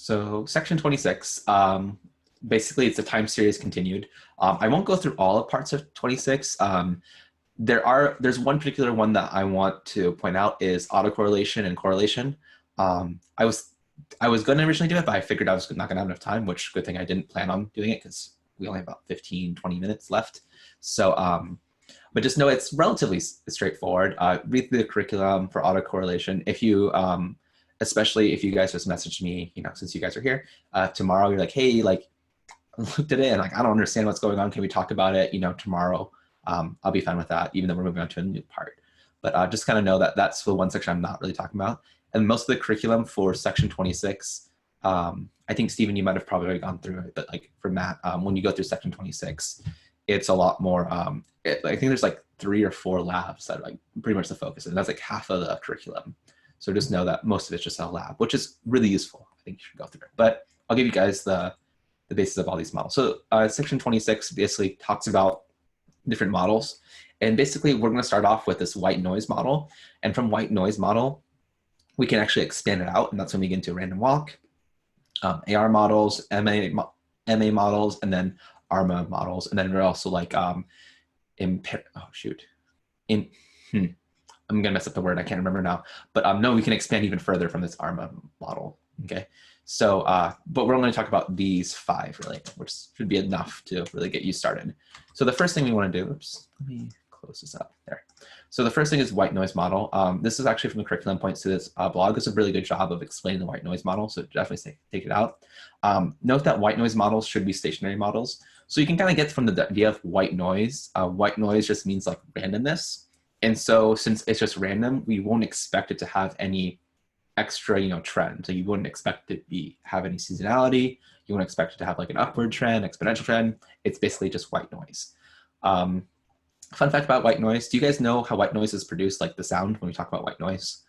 So section 26, basically it's a time series continued. I won't go through all the parts of 26. There's one particular one that I want to point out is autocorrelation and correlation. I was going to originally do it, but I figured I was not going to have enough time, which good thing I didn't plan on doing it because we only have about 15, 20 minutes left. So, but just know it's relatively straightforward. Read through the curriculum for autocorrelation. If you, especially if you guys just messaged me, since you guys are here, tomorrow you're like, hey, like, I looked at it and like, I don't understand what's going on. Can we talk about it, tomorrow? I'll be fine with that, even though we're moving on to a new part. But just kind of know that that's the one section I'm not really talking about. And most of the curriculum for section 26, I think, Stephen, you might have probably already gone through it, but like for Matt, when you go through section 26, it's a lot more, I think there's like 3 or 4 labs that are like pretty much the focus, and that's like half of the curriculum. So just know that most of it's just a lab, which is really useful. I think you should go through it. But I'll give you guys the basis of all these models. So section 26 basically talks about different models. And basically, we're going to start off with this white noise model. And from white noise model, we can actually expand it out. And that's when we get into random walk, AR models, MA models, and then ARMA models. And then we're also like, I'm going to mess up the word. I can't remember now. But no, we can expand even further from this ARMA model. Okay. So, but we're only going to talk about these 5 really, which should be enough to really get you started. So the first thing we want to do, oops, let me close this up there. So the first thing is white noise model. This is actually from the curriculum points to this blog. Does a really good job of explaining the white noise model. So definitely take it out. Note that white noise models should be stationary models. So you can kind of get from the idea of white noise. White noise just means like randomness. And so since it's just random, we won't expect it to have any extra, trend. So you wouldn't expect it to have any seasonality. You wouldn't expect it to have like an upward trend, exponential trend. It's basically just white noise. Fun fact about white noise. Do you guys know how white noise is produced, like the sound when we talk about white noise?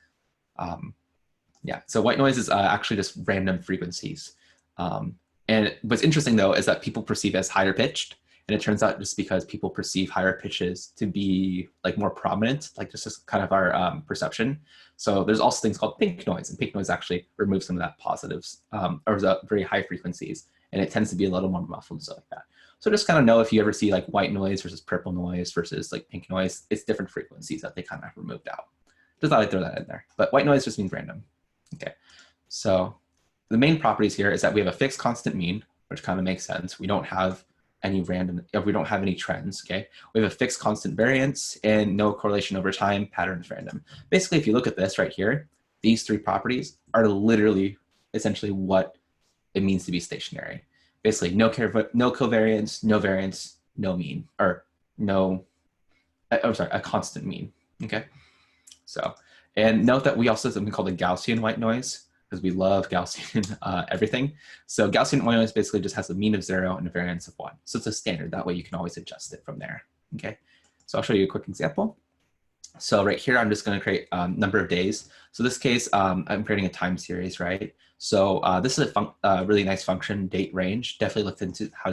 Yeah, so white noise is actually just random frequencies. And what's interesting though, is that people perceive as higher pitched. And it turns out just because people perceive higher pitches to be like more prominent, like this is kind of our perception. So there's also things called pink noise, and pink noise actually removes some of that positives or the very high frequencies, and it tends to be a little more muffled and stuff like that. So just kind of know if you ever see like white noise versus purple noise versus like pink noise, it's different frequencies that they kind of have removed out. Just thought I'd throw that in there. But white noise just means random. Okay, so the main properties here is that we have a fixed constant mean, which kind of makes sense. We don't have any random, if we don't have any trends, okay? We have a fixed constant variance and no correlation over time, pattern is random. Basically, if you look at this right here, these 3 properties are literally essentially what it means to be stationary. Basically, no covariance, no variance, no mean, or no, I'm sorry, a constant mean, okay? So, and note that we also have something called a Gaussian white noise, because we love Gaussian everything. So Gaussian white noise basically just has a mean of 0 and a variance of 1. So it's a standard. That way you can always adjust it from there. Okay. So I'll show you a quick example. So right here, I'm just going to create a number of days. So this case, I'm creating a time series, right? So this is a really nice function, date range. Definitely looked into how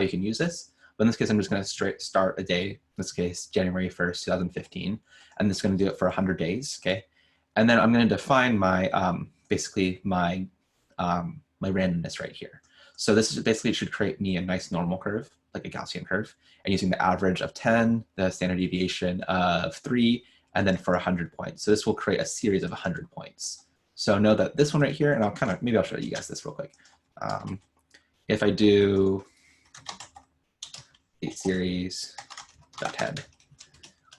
you can use this. But in this case, I'm just going to start a day. In this case, January 1st, 2015. And this is going to do it for 100 days. Okay. And then I'm going to define my basically my randomness right here. So this is basically should create me a nice normal curve, like a Gaussian curve, and using the average of 10, the standard deviation of 3, and then for 100 points. So this will create a series of 100 points. So know that this one right here, and maybe I'll show you guys this real quick. If I do a series dot head,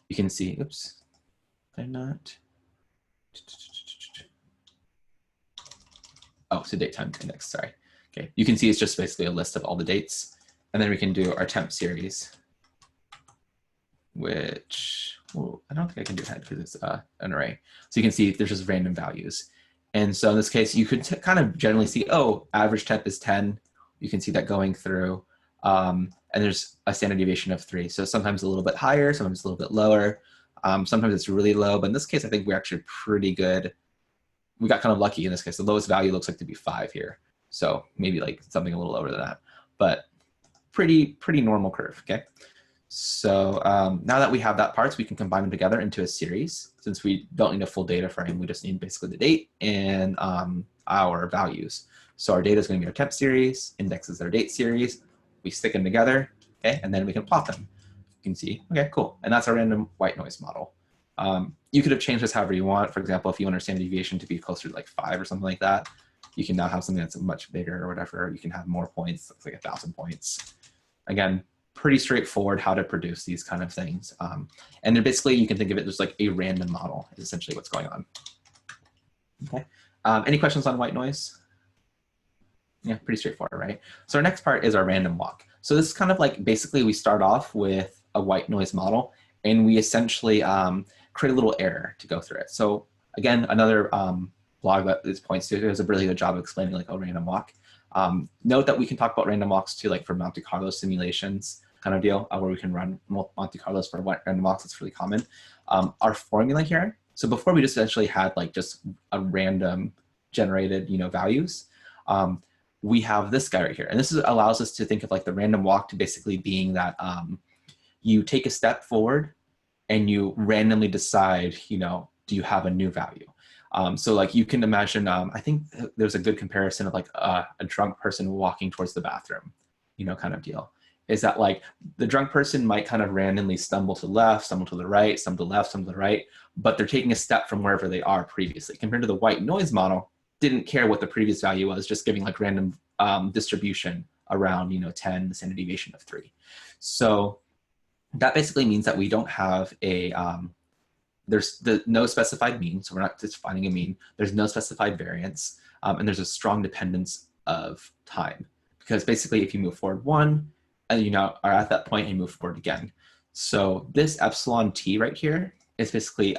you can see, oops, did I not? Oh, so date time index, sorry. Okay, you can see it's just basically a list of all the dates. And then we can do our temp series, which, well, I don't think I can do head because it's an array. So you can see there's just random values. And so in this case, you could kind of generally see, oh, average temp is 10. You can see that going through. And there's a standard deviation of 3. So sometimes a little bit higher, sometimes a little bit lower. Sometimes it's really low, but in this case, I think we're actually pretty good. We got kind of lucky in this case. The lowest value looks like to be 5 here. So maybe like something a little lower than that, but pretty normal curve, okay? So now that we have that parts, we can combine them together into a series. Since we don't need a full data frame, we just need basically the date and our values. So our data is going to be our temp series, index is our date series. We stick them together, okay, and then we can plot them. You can see, okay, cool. And that's our random white noise model. You could have changed this however you want. For example, if you want our standard deviation to be closer to like 5 or something like that, you can now have something that's much bigger or whatever. You can have more points, it's like 1,000 points. Again, pretty straightforward how to produce these kind of things. And then basically you can think of it as like a random model is essentially what's going on. Okay. Any questions on white noise? Yeah, pretty straightforward, right? So our next part is our random walk. So this is kind of like basically we start off with a white noise model and we essentially create a little error to go through it. So again, another blog that this points to does a really good job of explaining like a random walk. Note that we can talk about random walks too, like for Monte Carlo simulations kind of deal, where we can run Monte Carlos for random walks. It's really common. Our formula here. So before we just essentially had like just a random generated, values. We have this guy right here, and this allows us to think of like the random walk to basically being that you take a step forward and you randomly decide, do you have a new value? So like you can imagine, I think there's a good comparison of like a drunk person walking towards the bathroom, kind of deal. Is that like the drunk person might kind of randomly stumble to the left, stumble to the right, stumble to the left, stumble to the right, but they're taking a step from wherever they are previously. Compared to the white noise model, didn't care what the previous value was, just giving like random distribution around, 10, the standard deviation of 3. So that basically means that we don't have a, there's no specified mean, so we're not just finding a mean. There's no specified variance, and there's a strong dependence of time. Because basically if you move forward 1, and you now are at that point and you move forward again. So this epsilon t right here is basically,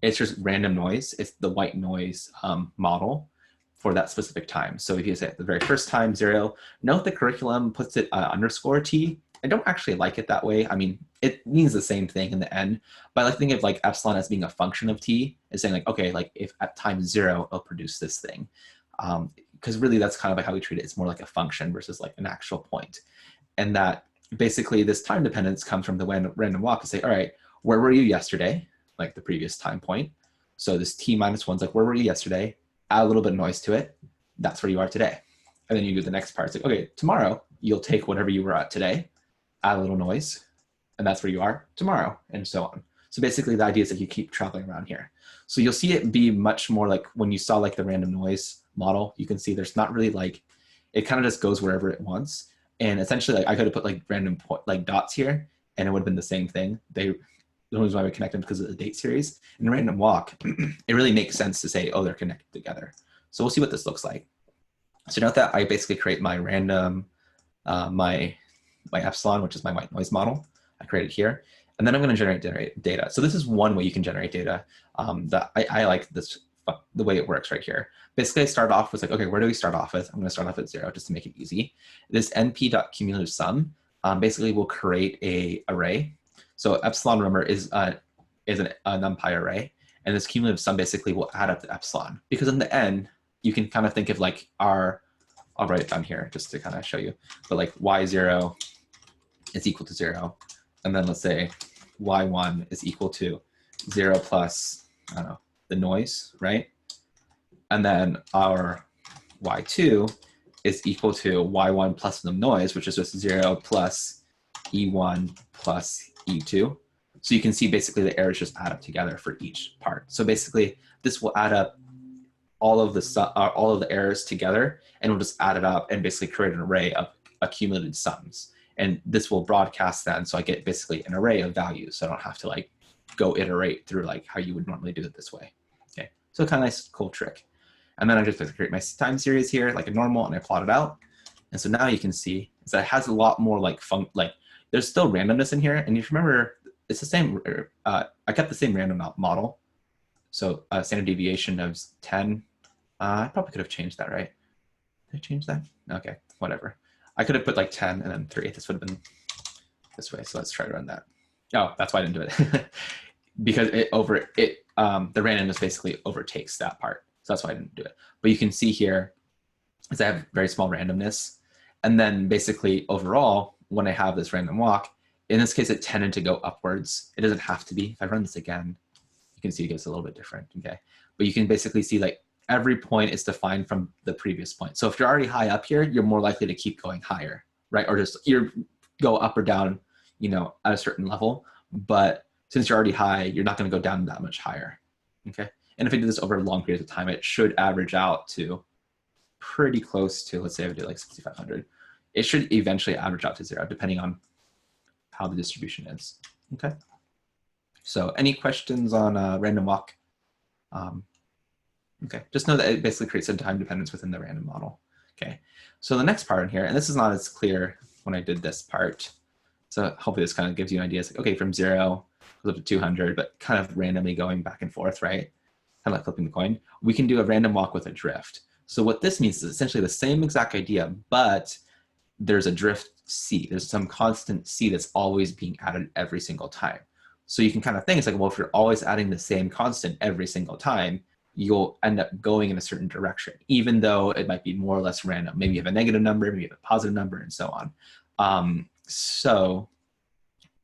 it's just random noise. It's the white noise model for that specific time. So if you say at the very first time 0, note the curriculum puts it underscore t. I don't actually like it that way. I mean, it means the same thing in the end, but I like to think of like epsilon as being a function of t, and saying like, okay, like if at time 0, it'll produce this thing. Because really that's kind of like how we treat it. It's more like a function versus like an actual point. And that basically this time dependence comes from the random walk to say, all right, where were you yesterday? Like the previous time point. So this t minus 1's like, where were you yesterday? Add a little bit of noise to it. That's where you are today. And then you do the next part. It's like, okay, tomorrow you'll take whatever you were at today, add a little noise, and that's where you are tomorrow, and so on. So basically the idea is that you keep traveling around here. So you'll see it be much more like when you saw like the random noise model, you can see there's not really like, it kind of just goes wherever it wants. And essentially like I could have put like random like dots here and it would have been the same thing. The only reason why we connect them because of the date series. In a random walk, it really makes sense to say, oh, they're connected together. So we'll see what this looks like. So note that I basically create my random, my epsilon, which is my white noise model. I create it here. And then I'm going to generate data. So this is one way you can generate data. That I like this, the way it works right here. Basically, I start off with like, okay, where do we start off with? I'm going to start off at 0 just to make it easy. This np.cumulative sum basically will create a array. So epsilon, remember, is a NumPy array. And this cumulative sum basically will add up to epsilon. Because in the end, you can kind of think of like I'll write it down here just to kind of show you. But like y0 is equal to 0. And then let's say y1 is equal to 0 plus, I don't know, the noise, right? And then our y2 is equal to y1 plus the noise, which is just 0 plus e1 plus e2. So you can see basically the errors just add up together for each part. So basically this will add up all of the errors together, and we'll just add it up and basically create an array of accumulated sums. And this will broadcast then, so I get basically an array of values. So I don't have to like go iterate through like how you would normally do it this way. Okay, so kind of nice, cool trick. And then I just create my time series here like a normal, and I plot it out. And so now you can see is that it has a lot more like there's still randomness in here. And if you remember, it's the same. I kept the same random model. So standard deviation of 10. I probably could have changed that, right? Did I change that? Okay, whatever. I could have put like 10 and then 3. This would have been this way. So let's try to run that. Oh, that's why I didn't do it. Because the randomness basically overtakes that part. So that's why I didn't do it. But you can see here is I have very small randomness. And then basically overall, when I have this random walk, in this case, it tended to go upwards. It doesn't have to be. If I run this again, you can see it gets a little bit different, okay? But you can basically see like every point is defined from the previous point. So if you're already high up here, you're more likely to keep going higher, right? Or just go up or down, you know, at a certain level. But since you're already high, you're not going to go down that much higher. Okay. And if I do this over long periods of time, it should average out to pretty close to, let's say I would do like 6,500. It should eventually average out to 0, depending on how the distribution is. Okay. So any questions on random walk? Okay, just know that it basically creates a time dependence within the random model. Okay, so the next part in here, and this is not as clear when I did this part, so hopefully this kind of gives you an idea. It's like, okay, from 0 goes up to 200, but kind of randomly going back and forth, right? Kind of like flipping the coin. We can do a random walk with a drift. So what this means is essentially the same exact idea, but there's a drift C. There's some constant C that's always being added every single time. So you can kind of think, it's like, well, if you're always adding the same constant every single time, you'll end up going in a certain direction, even though it might be more or less random. Maybe you have a negative number, maybe you have a positive number, and so on. So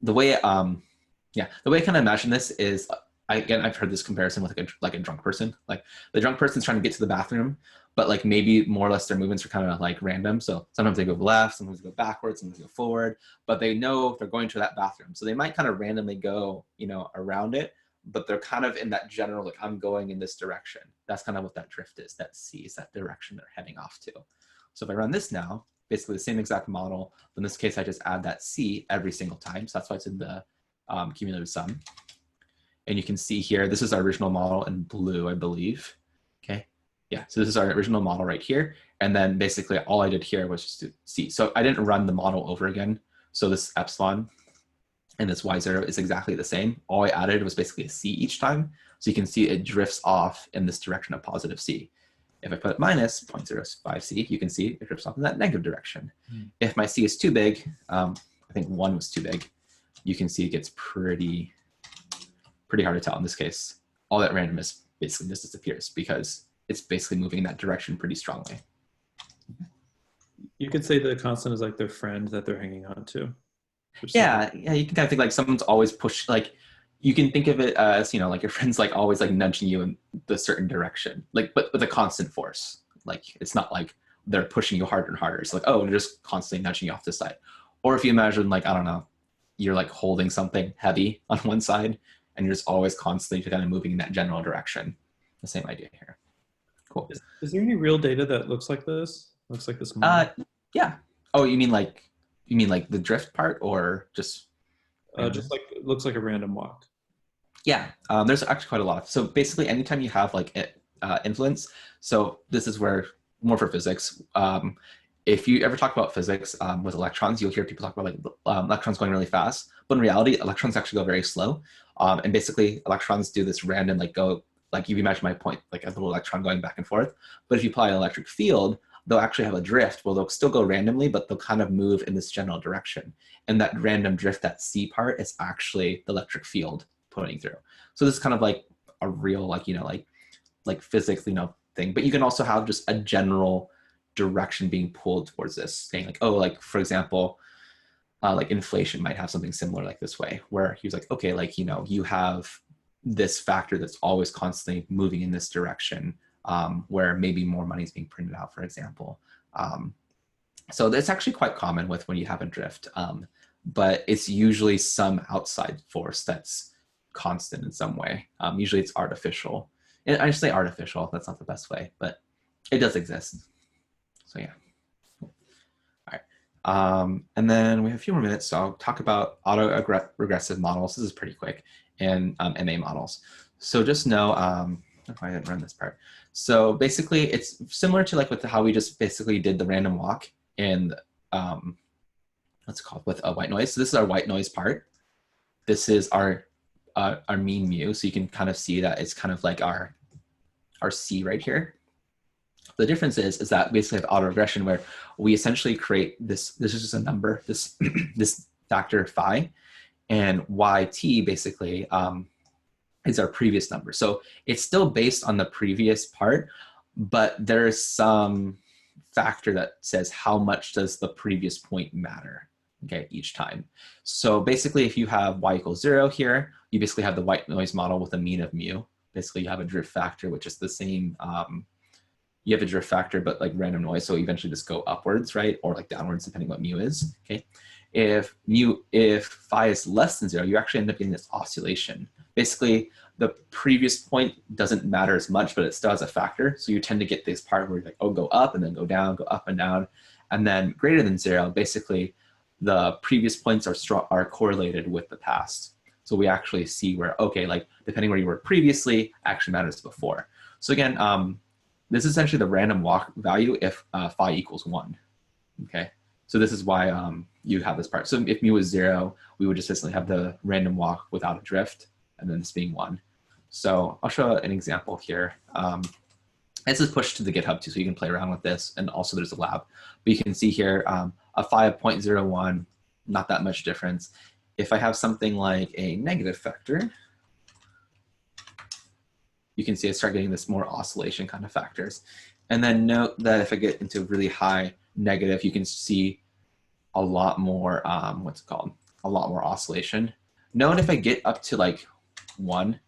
the way, the way I kind of imagine this is, again, I've heard this comparison with like a drunk person. Like the drunk person's trying to get to the bathroom, but like maybe more or less their movements are kind of like random. So sometimes they go left, sometimes they go backwards, sometimes they go forward, but they know they're going to that bathroom. So they might kind of randomly go, you know, around it, but they're kind of in that general, like I'm going in this direction. That's kind of what that drift is. That C is that direction they're heading off to. So if I run this now, basically the same exact model. In this case, I just add that C every single time. So that's why it's in the cumulative sum. And you can see here, this is our original model in blue, I believe. Okay. Yeah, so this is our original model right here. And then basically all I did here was just to C. So I didn't run the model over again. So this epsilon and this y0 is exactly the same. All I added was basically a C each time. So you can see it drifts off in this direction of positive C. If I put minus 0.05C, you can see it drifts off in that negative direction. If my C is too big, I think 1 was too big, you can see it gets pretty hard to tell in this case. All that randomness basically just disappears because it's basically moving in that direction pretty strongly. You could say the constant is like their friend that they're hanging on to. Yeah, you can kind of think like someone's always like you can think of it as, you know, like your friend's like always like nudging you in the certain direction, like but with a constant force. Like it's not like they're pushing you harder and harder. It's like, oh, they're just constantly nudging you off the side. Or if you imagine like, I don't know, you're like holding something heavy on one side and you're just always constantly kind of moving in that general direction. The same idea here. Cool. Is there any real data that looks like this? Looks like this model? Yeah. Oh, you mean like the drift part or just? Just like, it looks like a random walk. Yeah, there's actually quite a lot. So basically anytime you have like influence, so this is where, more for physics, if you ever talk about physics with electrons, you'll hear people talk about like electrons going really fast, but in reality, electrons actually go very slow. And basically electrons do this random, like go, like you imagine my point, like a little electron going back and forth. But if you apply an electric field, they'll actually have a drift where they'll still go randomly, but they'll kind of move in this general direction. And that random drift, that C part, is actually the electric field putting through. So this is kind of like a real, like, you know, like physics, you know, thing. But you can also have just a general direction being pulled towards this, saying like, oh, like for example, like inflation might have something similar like this way, where he was like, okay, like, you know, you have this factor that's always constantly moving in this direction, where maybe more money is being printed out, for example. So that's actually quite common with when you have a drift, but it's usually some outside force that's constant in some way. Usually it's artificial. And I just say artificial, that's not the best way, but it does exist. So yeah. All right. And then we have a few more minutes, so I'll talk about autoregressive models. This is pretty quick, and MA models. So just know, I didn't run this part. So basically it's similar to like with how we just basically did the random walk in, what's it called, with a white noise. So this is our white noise part. This is our mean mu. So you can kind of see that it's kind of like our C right here. The difference is that basically have autoregression where we essentially create this is just a number, this this factor phi, and yt basically is our previous number. So it's still based on the previous part, but there's some factor that says how much does the previous point matter, okay, each time. So basically if you have y equals 0 here, you basically have the white noise model with a mean of mu. basically you have a drift factor, which is the same. You have a drift factor, but like random noise. So eventually just go upwards, right? Or like downwards, depending what mu is, okay? If phi is less than 0, you actually end up getting this oscillation. Basically, the previous point doesn't matter as much, but it still has a factor. So you tend to get this part where you're like, oh, go up and then go down, go up and down. And then greater than 0, basically the previous points are correlated with the past. So we actually see where, okay, like depending where you were previously actually matters before. So again, this is essentially the random walk value if phi equals 1, okay? So this is why you have this part. So if mu was 0, we would just essentially have the random walk without a drift, and then this being 1. So I'll show an example here. This is pushed to the GitHub too, so you can play around with this, and also there's a lab. But you can see here a phi of 0.01, not that much difference. If I have something like a negative factor, you can see I start getting this more oscillation kind of factors. And then note that if I get into really high negative, you can see a lot more, what's it called? A lot more oscillation. Note if I get up to like 1,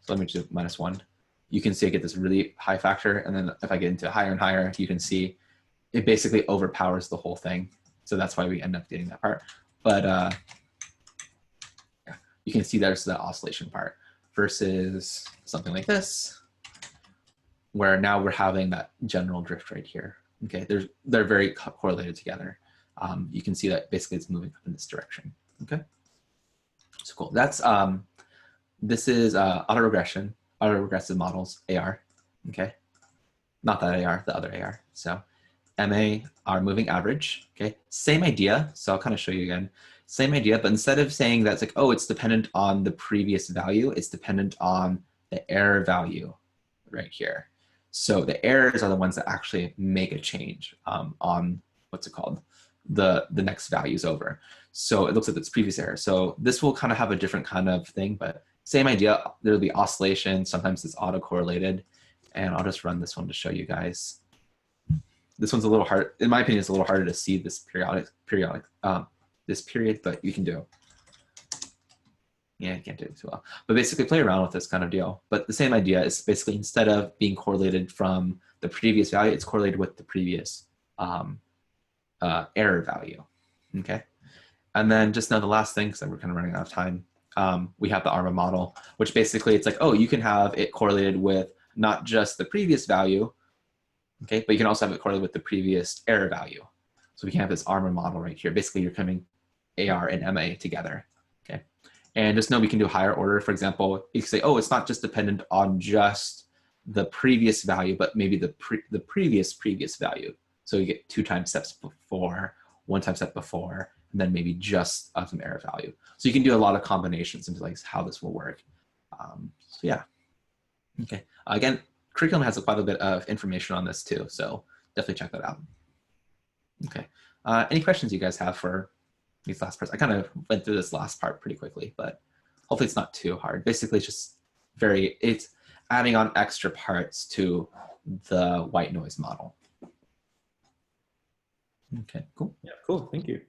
so let me do -1, you can see I get this really high factor. And then if I get into higher and higher, you can see it basically overpowers the whole thing. So that's why we end up getting that part. But yeah, you can see there's the oscillation part versus something like this, where now we're having that general drift right here. Okay, they're very correlated together. You can see that basically it's moving up in this direction. Okay, so cool. That's this is autoregressive models, AR. Okay, not that AR, the other AR. So MA are moving average. Okay, same idea. So I'll kind of show you again. Same idea, but instead of saying that's like, oh, it's dependent on the previous value, it's dependent on the error value right here. So the errors are the ones that actually make a change on what's it called, the next values over. So it looks at its previous error. So this will kind of have a different kind of thing, but same idea. There'll be oscillation. Sometimes it's autocorrelated, and I'll just run this one to show you guys. This one's a little hard, in my opinion. It's a little harder to see this this period, but you can do. Yeah, I can't do it too well. But basically play around with this kind of deal. But the same idea is basically instead of being correlated from the previous value, it's correlated with the previous error value, okay? And then just now the last thing, because we're kind of running out of time, we have the ARMA model, which basically it's like, oh, you can have it correlated with not just the previous value, okay, but you can also have it correlated with the previous error value. So we can have this ARMA model right here. Basically, you're coming AR and MA together, okay? And just know we can do higher order. For example, you can say, oh, it's not just dependent on just the previous value, but maybe the previous value. So you get 2 time steps before, 1 time step before, and then maybe just some error value. So you can do a lot of combinations into like how this will work. So yeah, okay. Again, curriculum has quite a bit of information on this too, so definitely check that out. Okay, any questions you guys have for these last parts? I kind of went through this last part pretty quickly, but hopefully it's not too hard. Basically, it's just it's adding on extra parts to the white noise model. Okay, cool. Yeah, cool. Thank you.